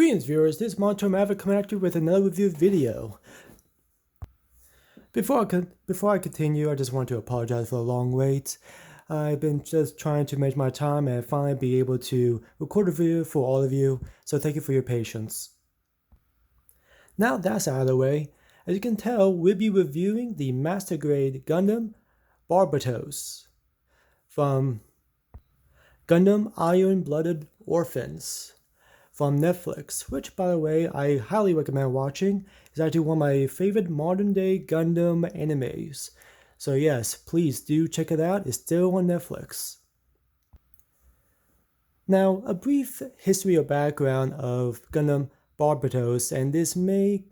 Greetings viewers, this is Monto Maverick coming at you with another review video. Before I continue, I just want to apologize for the long wait. I've been just trying to manage my time and finally be able to record a video for all of you, so thank you for your patience. Now that's out of the way, as you can tell, we'll be reviewing the Master Grade Gundam Barbatos from Gundam Iron-Blooded Orphans from Netflix, which, by the way, I highly recommend watching. It's actually one of my favorite modern-day Gundam animes. So yes, please do check it out. It's still on Netflix. Now, a brief history or background of Gundam Barbatos, and this may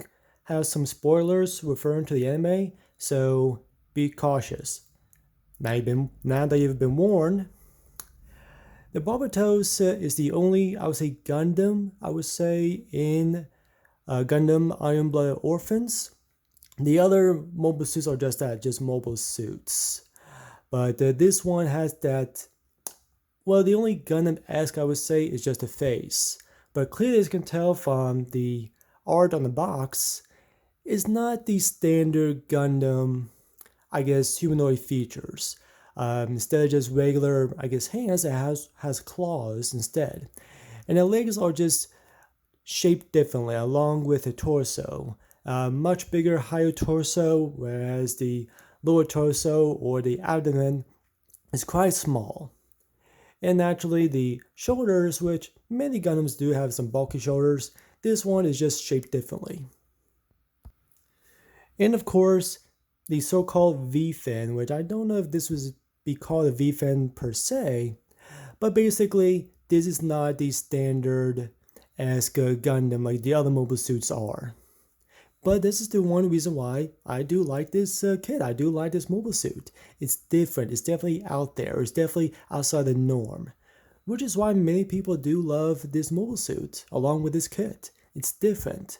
have some spoilers referring to the anime, so be cautious. Now that you've been warned, the Barbatos is the only, I would say, Gundam, in Gundam Iron-Blooded Orphans. The other mobile suits are just that, just mobile suits. But this one has that, well, the only Gundam-esque I would say is just the face. But clearly as you can tell from the art on the box, it's not the standard Gundam, I guess, humanoid features. Instead of just regular, I guess, hands, it has claws instead. And the legs are just shaped differently along with the torso. Much bigger, higher torso, whereas the lower torso or the abdomen is quite small. And naturally the shoulders, which many Gundams do have some bulky shoulders, this one is just shaped differently. And of course, the so-called V-fin, which I don't know if this was be called a V-fin per se, but basically this is not the standard esque Gundam like the other mobile suits are. But this is the one reason why I do like this kit. I do like this mobile suit. It's different. It's definitely out there. It's definitely outside the norm, which is why many people do love this mobile suit along with this kit. It's different.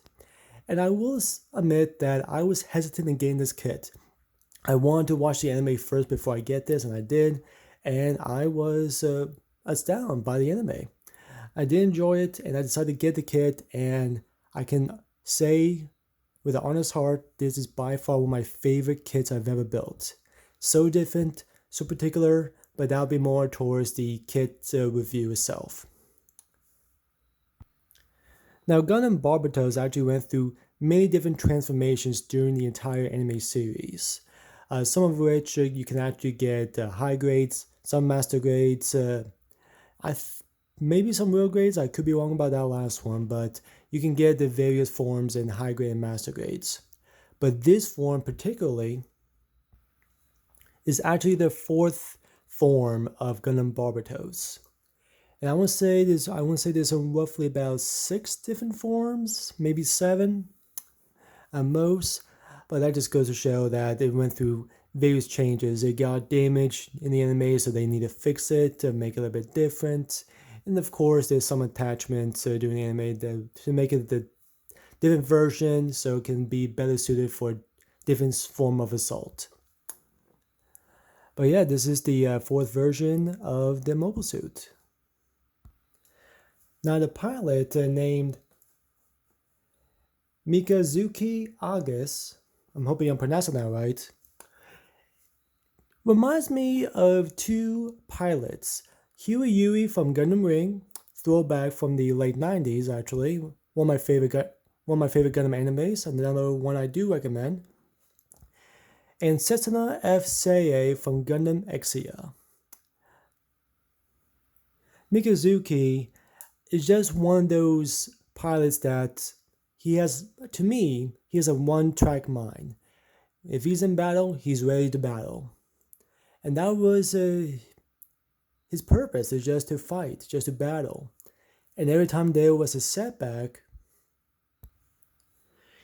And I will admit that I was hesitant in getting this kit. I wanted to watch the anime first before I get this, and I did, and I was astounded by the anime. I did enjoy it, and I decided to get the kit, and I can say with an honest heart, this is by far one of my favorite kits I've ever built. So different, so particular, but that'll be more towards the kit review itself. Now, Gundam Barbatos actually went through many different transformations during the entire anime series. Some of which you can actually get high grades, some master grades, maybe some real grades. I could be wrong about that last one, but you can get the various forms in high grade and master grades. But this form particularly is actually the fourth form of Gundam Barbatos. And I want to say there's roughly about 6 different forms, maybe 7 at most. But that just goes to show that they went through various changes. It got damaged in the anime, so they need to fix it to make it a little bit different. And of course, there's some attachments during the anime to make it the different version, so it can be better suited for different form of assault. But yeah, this is the fourth version of the mobile suit. Now the pilot named Mikazuki Augus, I'm hoping I'm pronouncing that right, reminds me of 2 pilots. Huey Yui from Gundam Ring, throwback from the late 90s actually, one of my favorite Gundam animes, another one I do recommend. And Setsuna F. Seiei from Gundam Exia. Mikazuki is just one of those pilots that he has a one-track mind. If he's in battle, he's ready to battle. And that was his purpose, is just to fight, just to battle. And every time there was a setback,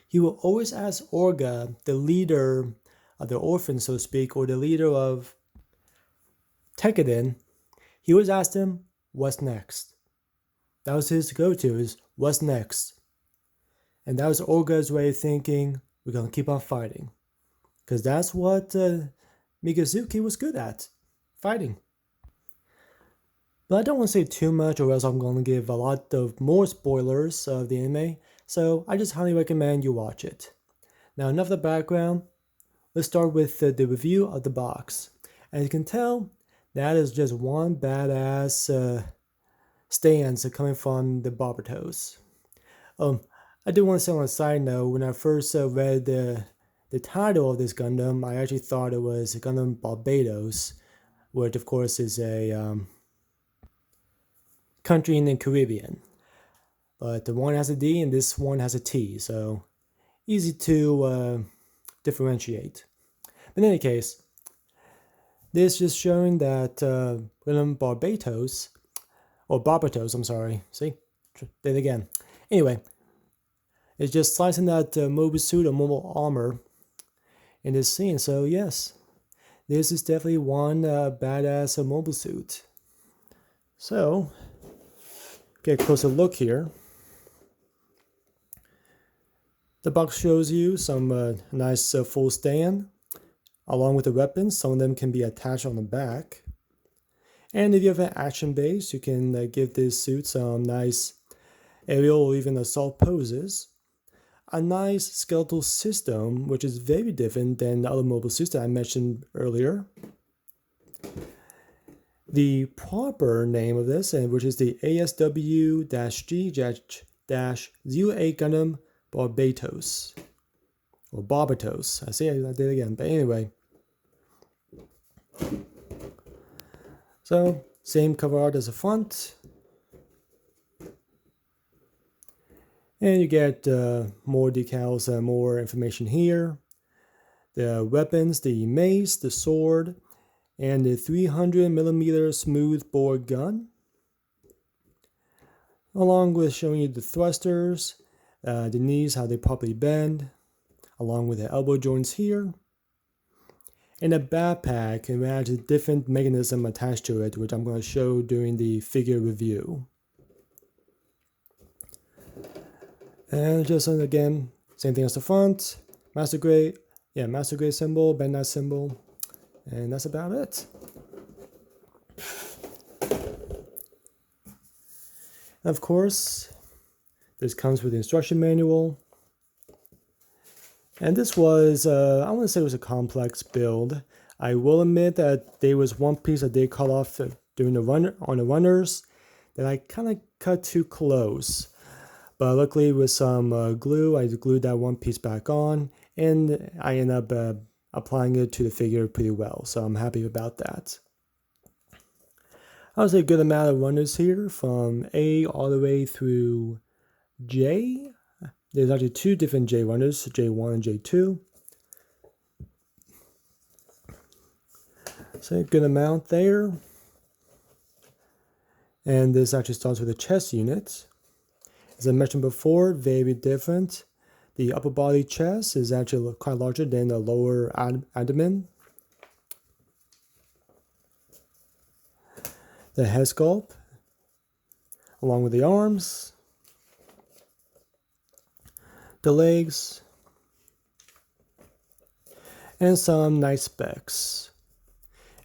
he will always ask Orga, the leader of the orphans, so to speak, or the leader of Tekkadon, he always asked him, what's next? That was his go-to, is what's next? And that was Orga's way of thinking, we're going to keep on fighting. Because that's what Mikazuki was good at, fighting. But I don't want to say too much or else I'm going to give a lot of more spoilers of the anime, so I just highly recommend you watch it. Now enough of the background, let's start with the review of the box. As you can tell, that is just one badass stance coming from the Barbatos. I do want to say on a side note, when I first read the title of this Gundam, I actually thought it was Gundam Barbados, which of course is a country in the Caribbean. But the one has a D and this one has a T, so easy to differentiate. But in any case, this is showing that Gundam Barbatos, or Barbatos, I'm sorry, see, did it again. Anyway, it's just slicing that mobile suit or mobile armor in this scene. So yes, this is definitely one badass mobile suit. So, get a closer look here. The box shows you some nice full stand, along with the weapons. Some of them can be attached on the back. And if you have an action base, you can give this suit some nice aerial or even assault poses. A nice skeletal system, which is very different than the other mobile suits that I mentioned earlier. The proper name of this, which is the ASW-G-08 Gundam Barbatos. Or Barbatos. I did it again. But anyway. So, same cover art as the front. And you get more decals and more information here. The weapons, the mace, the sword, and the 300mm smooth bore gun. Along with showing you the thrusters, the knees, how they properly bend, along with the elbow joints here. And a backpack, it has a different mechanism attached to it, which I'm going to show during the figure review. And just again, same thing as the front, master grade symbol, Bandai symbol, and that's about it. Of course, this comes with the instruction manual. And this was, I want to say it was a complex build. I will admit that there was one piece that they cut off during the runners that I kind of cut too close. But luckily with some glue, I glued that one piece back on, and I ended up applying it to the figure pretty well. So I'm happy about that. I would say a good amount of runners here, from A all the way through J. There's actually two different J runners, J1 and J2. So a good amount there. And this actually starts with a chest unit. As I mentioned before, very different. The upper body chest is actually quite larger than the lower abdomen. The head sculpt, along with the arms, the legs, and some nice specs.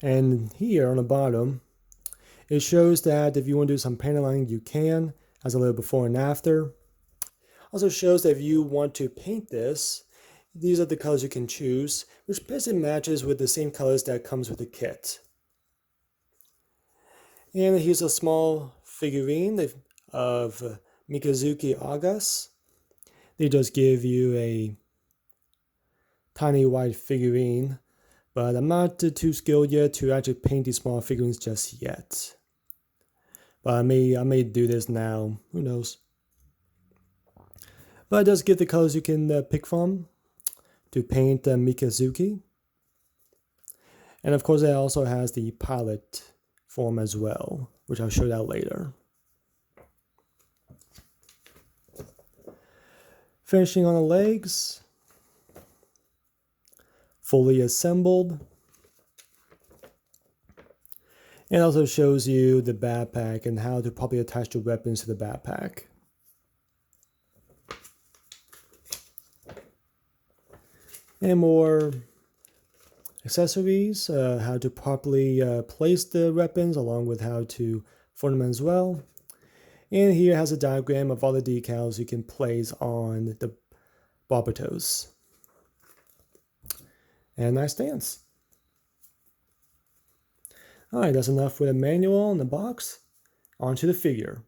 And here on the bottom, it shows that if you want to do some paneling, you can, as a little before and after. Also shows that if you want to paint this, these are the colors you can choose, which basically matches with the same colors that comes with the kit. And here's a small figurine of Mikazuki Augus. They just give you a tiny white figurine, but I'm not too skilled yet to actually paint these small figurines just yet. But I may do this now, who knows. But it does give the colors you can pick from to paint Mikazuki. And of course it also has the pilot form as well, which I'll show that later. Finishing on the legs, fully assembled. And also shows you the backpack and how to properly attach the weapons to the backpack. And more accessories, how to properly place the weapons, along with how to for them as well. And here has a diagram of all the decals you can place on the Barbatos. And nice stance. Alright, that's enough with a manual and the box. On to the figure.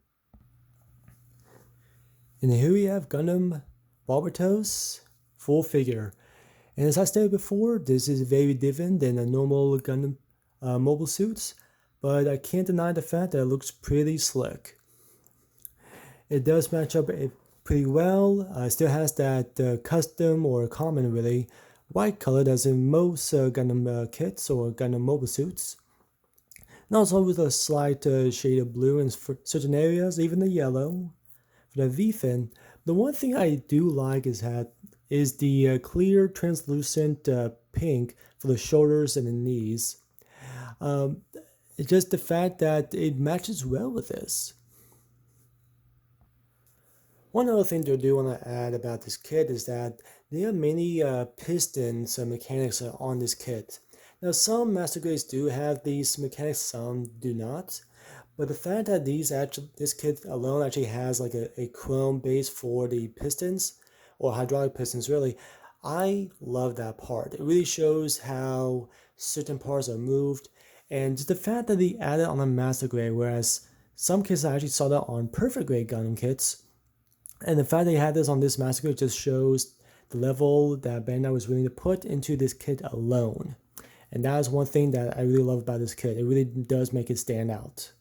And here we have Gundam Barbatos full figure. And as I stated before, this is very different than a normal Gundam mobile suits, but I can't deny the fact that it looks pretty slick. It does match up pretty well. It still has that custom or common really white color as in most Gundam kits or Gundam mobile suits. And also with a slight shade of blue in certain areas, even the yellow. For the V-fin, the one thing I do like is the clear translucent pink for the shoulders and the knees. It's just the fact that it matches well with this. One other thing I do want to add about this kit is that there are many pistons mechanics on this kit. Now some master grades do have these mechanics, some do not. But the fact that this kit alone actually has like a chrome base for the pistons, or hydraulic pistons really, I love that part. It really shows how certain parts are moved, and just the fact that they added on a master grade, whereas some kits I actually saw that on perfect grade Gundam kits, and the fact they had this on this master grade just shows the level that Bandai was willing to put into this kit alone. And that is one thing that I really love about this kit. It really does make it stand out.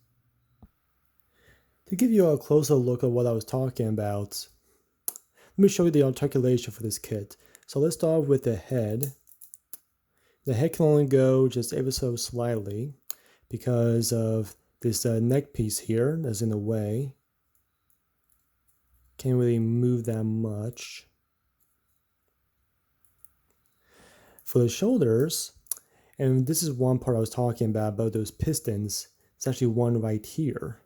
To give you a closer look at what I was talking about, let me show you the articulation for this kit. So let's start with the head. The head can only go just ever so slightly because of this neck piece here that's in the way. Can't really move that much. For the shoulders, and this is one part I was talking about those pistons, it's actually one right here.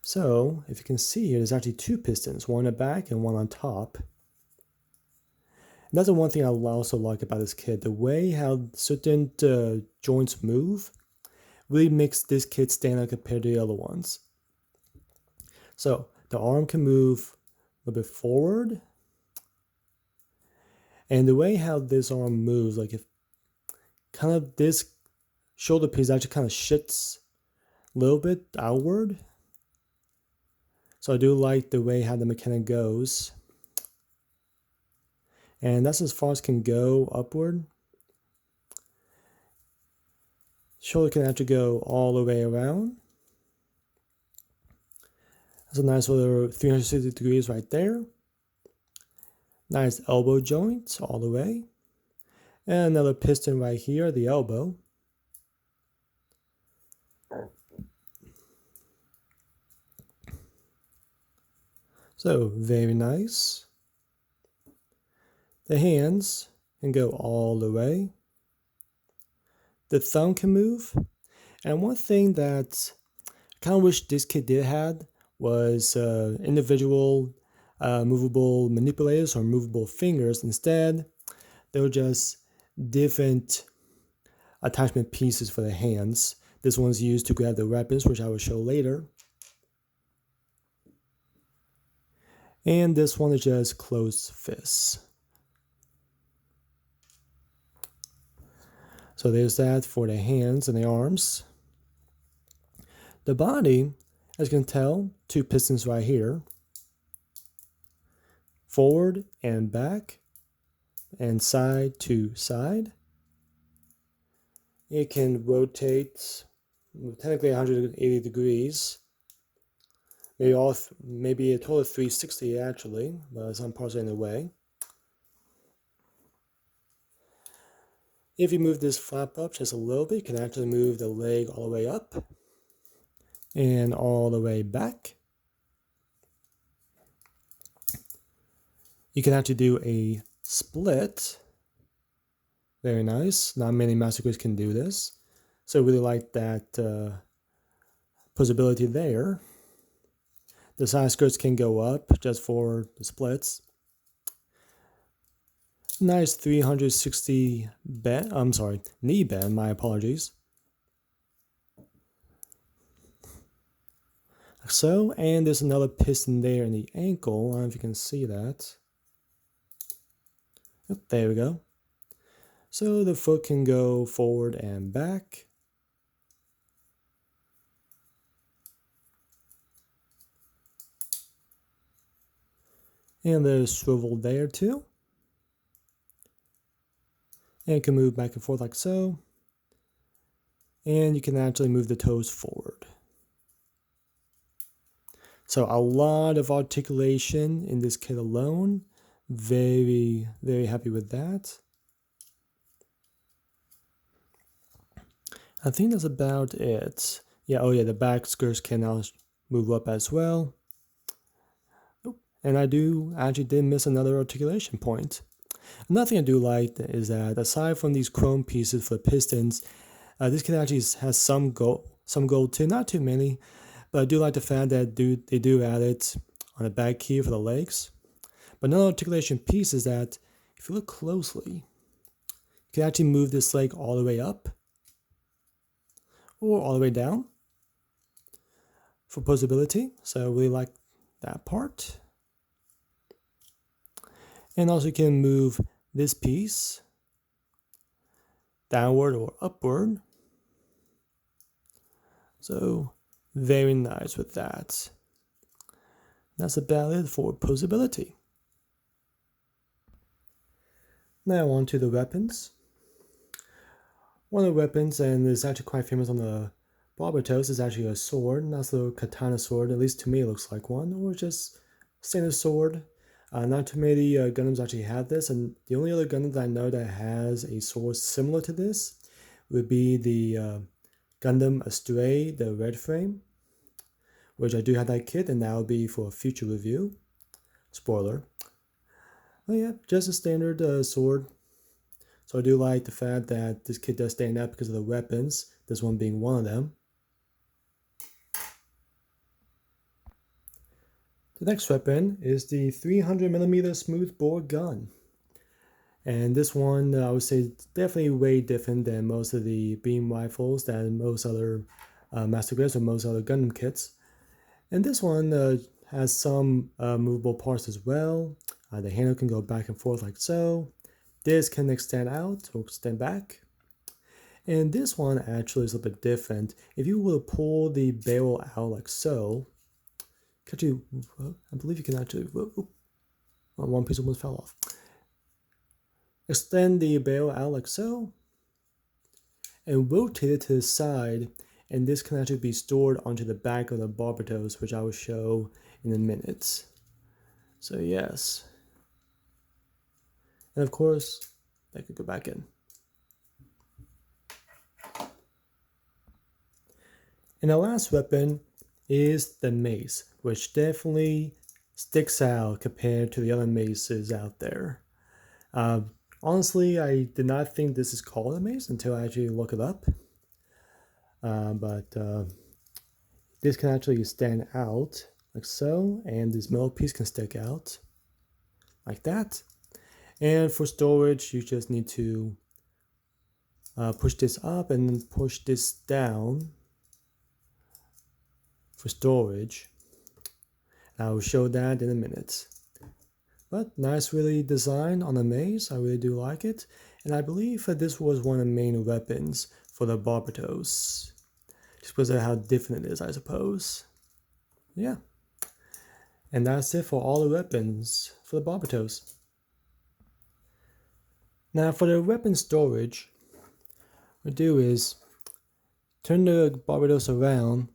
So, if you can see here, there's actually two pistons, one on the back and one on top. And that's the one thing I also like about this kit. The way how certain joints move really makes this kit stand out compared to the other ones. So, the arm can move a little bit forward. And the way how this arm moves, like if kind of this shoulder piece actually kind of shifts a little bit outward. So I do like the way how the mechanic goes. And that's as far as can go upward. Shoulder can actually go all the way around. That's a nice little 360 degrees right there. Nice elbow joint all the way. And another piston right here at the elbow. So, very nice. The hands can go all the way. The thumb can move. And one thing that I kind of wish this kit did had was individual movable manipulators or movable fingers. Instead, they were just different attachment pieces for the hands. This one's used to grab the weapons, which I will show later. And this one is just closed fists. So there's that for the hands and the arms. The body, as you can tell, two pistons right here. Forward and back, and side to side. It can rotate technically 180 degrees. Maybe a total of 360 actually, but some parts are in the way. If you move this flap up just a little bit, you can actually move the leg all the way up and all the way back. You can actually do a split. Very nice. Not many master grades can do this. So I really like that possibility there. The side skirts can go up just for the splits. Nice 360 bend, knee bend, my apologies. like so, and there's another piston there in the ankle. I don't know if you can see that. Yep, there we go. So the foot can go forward and back. And there's swivel there too. And it can move back and forth like so. And you can actually move the toes forward. So a lot of articulation in this kit alone. Very, very happy with that. I think that's about it. Yeah, oh yeah, the back skirts can now move up as well. And I actually did miss another articulation point. Another thing I do like is that aside from these chrome pieces for the pistons, this kit actually has some gold too, not too many, but I do like the fact that they do add it on the back here for the legs. But another articulation piece is that if you look closely, you can actually move this leg all the way up or all the way down for posability. So I really like that part. And also you can move this piece downward or upward. So very nice with that. That's about it for posability. Now on to the weapons. One of the weapons, and it's actually quite famous on the Barbatos, is actually a sword. Nice little katana sword, at least to me it looks like one, or just standard sword. Not too many Gundams actually have this, and the only other Gundam that I know that has a sword similar to this would be the Gundam Astray, the red frame, which I do have that kit, and that will be for a future review. Spoiler. Oh yeah, just a standard sword. So I do like the fact that this kit does stand out because of the weapons, this one being one of them. The next weapon is the 300mm smoothbore gun. And this one, I would say, is definitely way different than most of the beam rifles that most other Master Grids or most other Gundam kits. And this one has some movable parts as well. The handle can go back and forth like so. This can extend out or extend back. And this one actually is a little bit different. If you were to pull the barrel out like so, I believe you can actually, one piece almost fell off. Extend the barrel out like so, and rotate it to the side, and this can actually be stored onto the back of the Barbatos, which I will show in a minute. So yes. And of course, that could go back in. And the last weapon is the mace, which definitely sticks out compared to the other maces out there. Honestly, I did not think this is called a mace until I actually look it up. But this can actually stand out like so, and this middle piece can stick out like that. And for storage, you just need to push this up and then push this down for storage. I will show that in a minute. But nice really design on the mace. I really do like it. And I believe that this was one of the main weapons for the Barbatos. Just because of how different it is, I suppose. Yeah. And that's it for all the weapons for the Barbatos. Now for the weapon storage, what we do is turn the Barbatos around,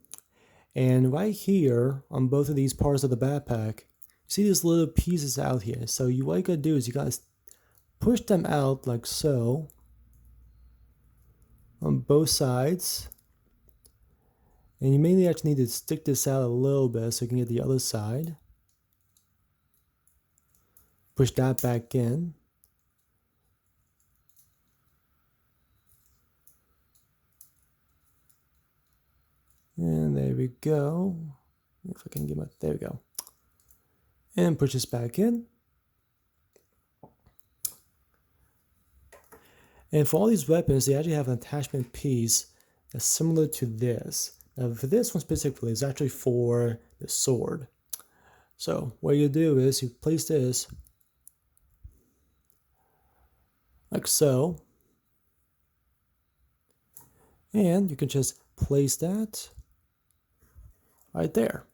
and right here on both of these parts of the backpack, you see these little pieces out here. So what you gotta do is you gotta push them out like so on both sides. And you mainly actually need to stick this out a little bit so you can get the other side. Push that back in. And there we go. If I can get my, there we go. And push this back in. And for all these weapons, they actually have an attachment piece that's similar to this. Now for this one specifically, it's actually for the sword. So what you do is you place this like so, and you can just place that right there.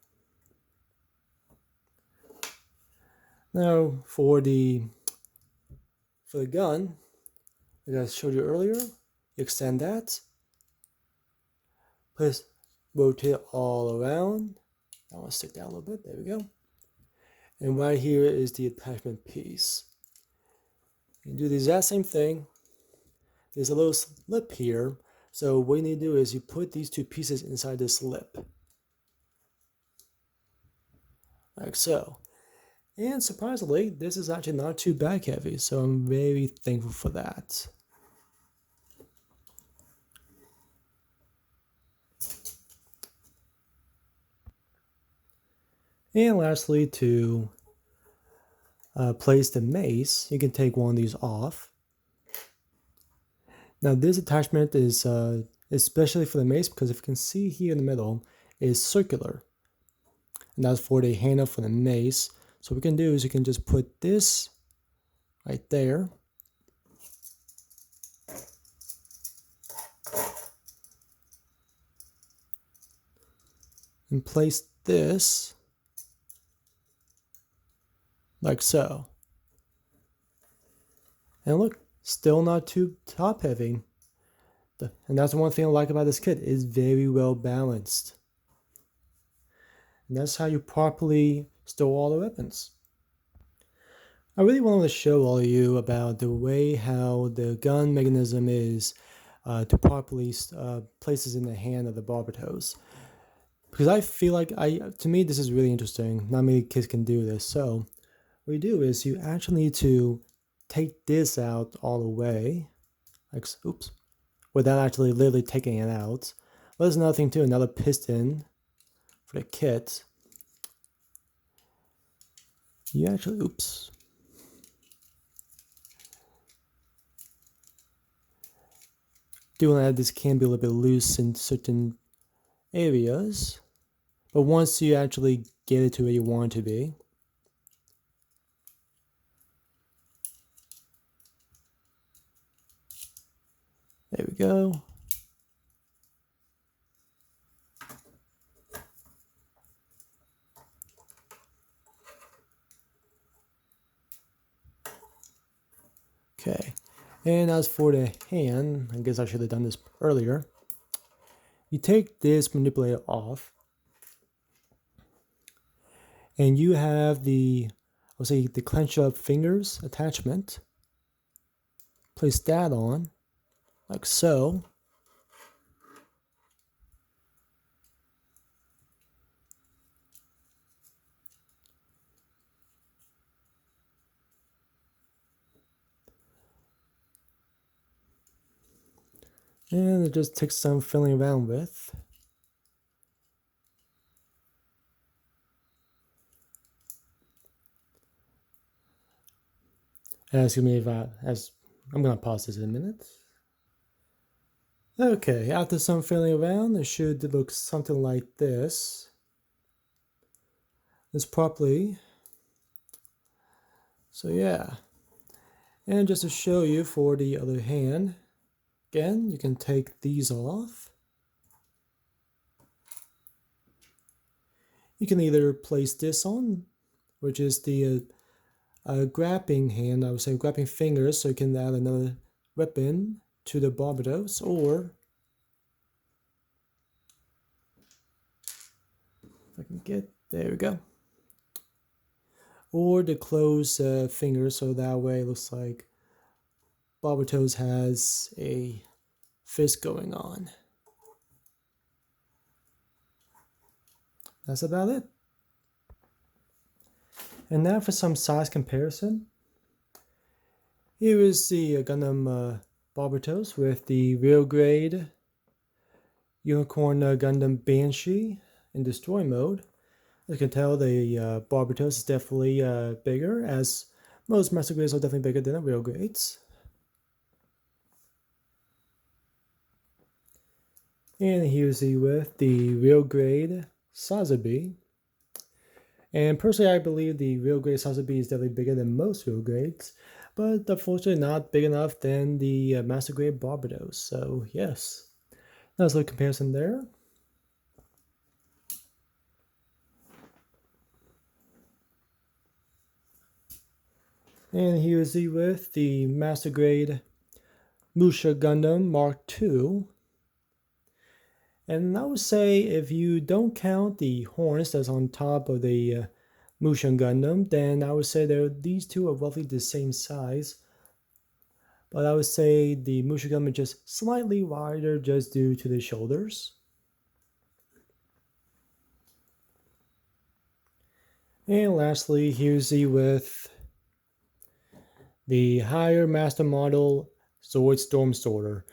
Now for the gun, like I showed you earlier, you extend that, please rotate all around. I want to stick that a little bit, there we go. And right here is the attachment piece. You do the exact same thing. There's a little slip here, so what you need to do is you put these two pieces inside this slip. Like so. And surprisingly, this is actually not too back heavy, so I'm very thankful for that. And lastly, to place the mace, you can take one of these off. Now this attachment is especially for the mace because if you can see here in the middle, is circular. And that's for the handle for the mace. So what we can do is you can just put this right there. And place this like so. And look, still not too top heavy. And that's one thing I like about this kit, it's very well balanced. And that's how you properly store all the weapons. I really wanted to show all of you about the way how the gun mechanism is to properly places in the hand of the Barbatos. Because I feel like, to me this is really interesting. Not many kids can do this. So what you do is you actually need to take this out all the way. Like, oops. Without actually literally taking it out. But there's another thing too, another piston for the kit. You actually, oops. Do want to add this can be a little bit loose in certain areas. But once you actually get it to where you want it to be, there we go. Okay, and as for the hand, I guess I should have done this earlier. You take this manipulator off, and you have the, I'll say the clench up fingers attachment. Place that on, like so. And it just takes some fiddling around with. Excuse me if I'm gonna pause this in a minute. Okay, after some fiddling around, it should look something like this. It's properly. So yeah. And just to show you for the other hand, again, you can take these off. You can either place this on, which is the grabbing hand, I would say grabbing fingers, so you can add another weapon to the Barbatos, or if I can get, there we go. Or the closed finger, so that way it looks like Barbatos has a fist going on. That's about it. And now for some size comparison. Here is the Gundam Barbatos with the real grade Unicorn Gundam Banshee in destroy mode. As you can tell, the Barbatos is definitely bigger, as most master grades are definitely bigger than the real grades. And here's the with the real grade Sazabi. And personally, I believe the real grade Sazabi is definitely bigger than most real grades, but unfortunately not big enough than the master grade Barbatos. So yes, nice little comparison there. And here's the with the master grade MG Gundam Mark II. And I would say if you don't count the horns that's on top of the Mushin Gundam, then I would say these two are roughly the same size. But I would say the Mushin Gundam is just slightly wider just due to the shoulders. And lastly, here's the with the higher master model Zoid Stormstormer.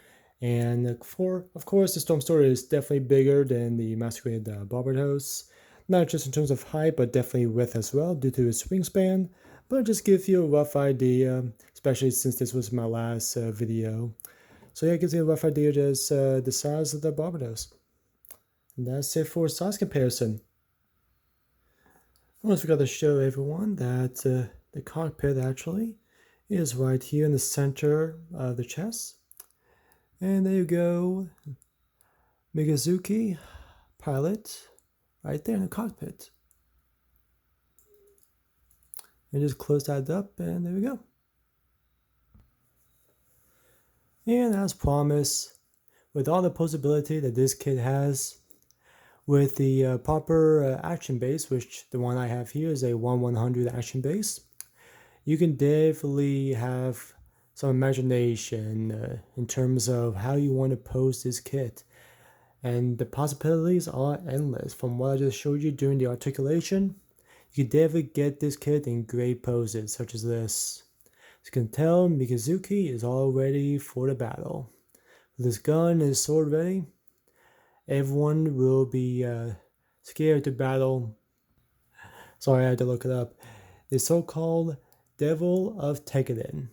And of course, the Stormstormer is definitely bigger than the Masquerade Barbatos. Not just in terms of height, but definitely width as well, due to its wingspan. But just give you a rough idea, especially since this was my last video. So yeah, it gives you a rough idea just the size of the Barbatos. And that's it for size comparison. I almost forgot to show everyone that the cockpit actually is right here in the center of the chest. And there you go, Mikazuki, pilot, right there in the cockpit. And just close that up, and there we go. And as promised, with all the posability that this kit has, with the proper action base, which the one I have here is a 1/100 action base, you can definitely have some imagination in terms of how you want to pose this kit. And the possibilities are endless. From what I just showed you during the articulation, you can definitely get this kit in great poses, such as this. As you can tell, Mikazuki is all ready for the battle. With his gun and his sword ready, everyone will be scared to battle. Sorry, I had to look it up. The so-called Devil of Tekkadon.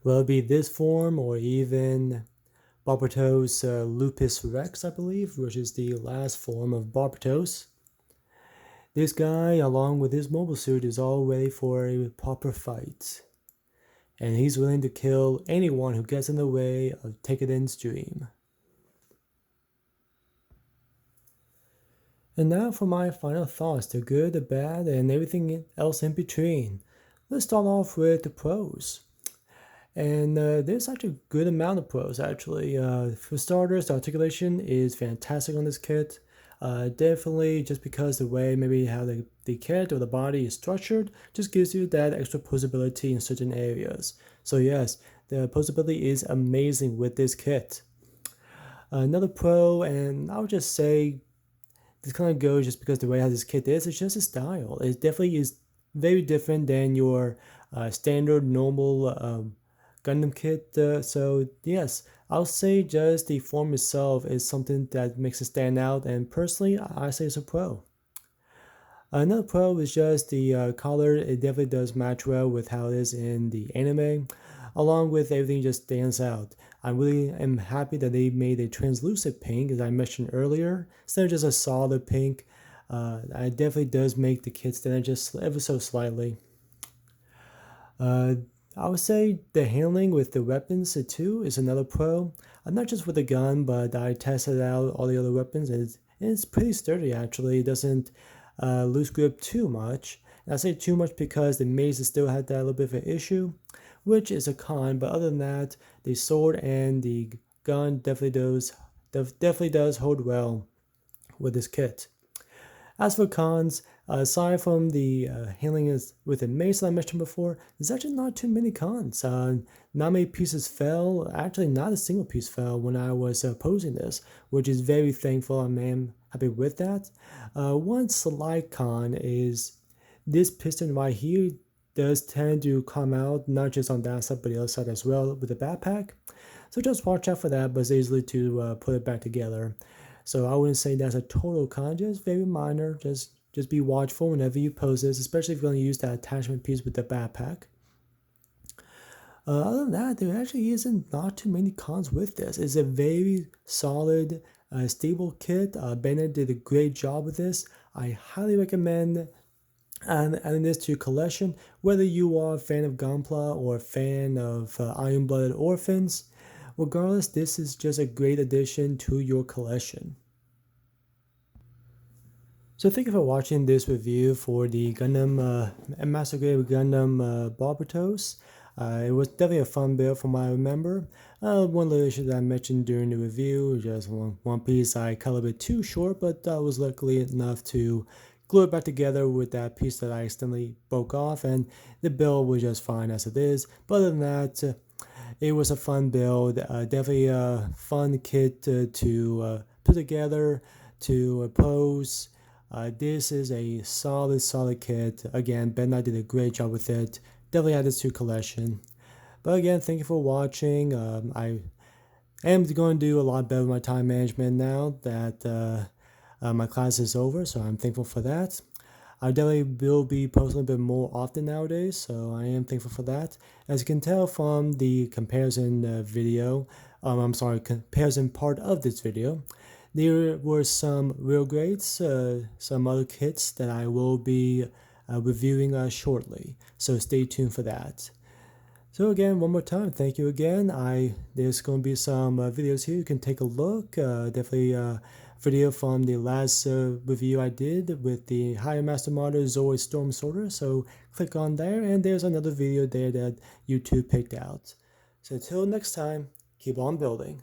Will it be this form or even Barbatos Lupus Rex, I believe, which is the last form of Barbatos? This guy, along with his mobile suit, is all ready for a proper fight. And he's willing to kill anyone who gets in the way of Tekkadon's dream. And now for my final thoughts, the good, the bad, and everything else in between. Let's start off with the pros. And there's actually a good amount of pros, actually. For starters, the articulation is fantastic on this kit. Definitely just because the way maybe how the kit or the body is structured just gives you that extra posability in certain areas. So yes, the posability is amazing with this kit. Another pro, and I would just say this kind of goes just because the way how this kit is, it's just a style. It definitely is very different than your standard normal Gundam kit. So yes, I'll say just the form itself is something that makes it stand out, and personally, I say it's a pro. Another pro is just the color. It definitely does match well with how it is in the anime, along with everything just stands out. I really am happy that they made a translucent pink, as I mentioned earlier, instead of just a solid pink. It definitely does make the kit stand out just ever so slightly. I would say the handling with the weapons too is another pro. Not just with the gun, but I tested out all the other weapons, and it's pretty sturdy actually. It doesn't lose grip too much. And I say too much because the mace still had that little bit of an issue, which is a con. But other than that, the sword and the gun definitely does hold well with this kit. As for cons, aside from the handling with the mace that I mentioned before, there's actually not too many cons. Not many pieces fell. Actually, not a single piece fell when I was posing this, which is very thankful. I'm happy with that. One slight con is this piston right here does tend to come out, not just on that side, but the other side as well with the backpack. So just watch out for that, but it's easily to put it back together. So I wouldn't say that's a total con, just very minor. Just be watchful whenever you pose this, especially if you're going to use that attachment piece with the backpack. Other than that, there actually isn't not too many cons with this. It's a very solid, stable kit. Bennett did a great job with this. I highly recommend adding this to your collection, whether you are a fan of Gunpla or a fan of Iron-Blooded Orphans. Regardless, this is just a great addition to your collection. So thank you for watching this review for the Gundam, Master Grade Gundam Barbatos. It was definitely a fun build from what I remember. One little issue that I mentioned during the review, just one piece I cut a little bit too short, but I was lucky enough to glue it back together with that piece that I accidentally broke off, and the build was just fine as it is. But other than that, it was a fun build, definitely a fun kit to put together, to pose. This is a solid kit. Again, Ben and I did a great job with it. Definitely add this to your collection. But again, thank you for watching. I am going to do a lot better with my time management now that my class is over, so I'm thankful for that. I definitely will be posting a bit more often nowadays, so I am thankful for that. As you can tell from the comparison video, comparison part of this video, there were some real grades, some other kits that I will be reviewing shortly, so stay tuned for that. So again, one more time, thank you again. There's going to be some videos here you can take a look. Definitely video from the last review I did with the Higher Master Model Zoid Storm Sorter. So click on there, and there's another video there that YouTube picked out. So until next time, keep on building.